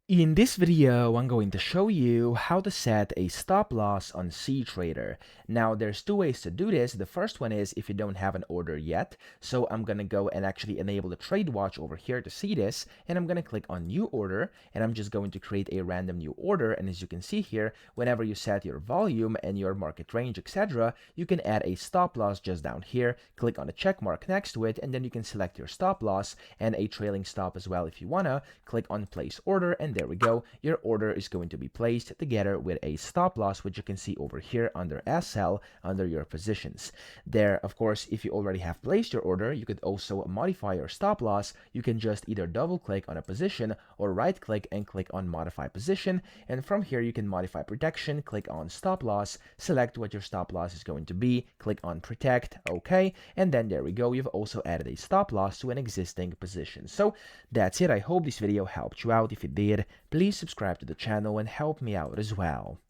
In this video, I'm going to show you how to set a stop loss on cTrader. Now, there's two ways to do this. The first one is if you don't have an order yet. So I'm going to go and actually enable the trade watch over here to see this. And I'm going to click on new order. And I'm just going to create a random new order. And as you can see here, whenever you set your volume and your market range, etc., you can add a stop loss just down here. Click on the check mark next to it. And then you can select your stop loss and a trailing stop as well if you want to. Click on place order, and there we go. Your order is going to be placed together with a stop loss, which you can see over here under SL under your positions. There, of course, if you already have placed your order, you could also modify your stop loss. You can just either double click on a position or right click and click on modify position. And from here, you can modify protection, click on stop loss, select what your stop loss is going to be, click on protect, okay. And then there we go. You've also added a stop loss to an existing position. So that's it. I hope this video helped you out. If it did, please subscribe to the channel and help me out as well.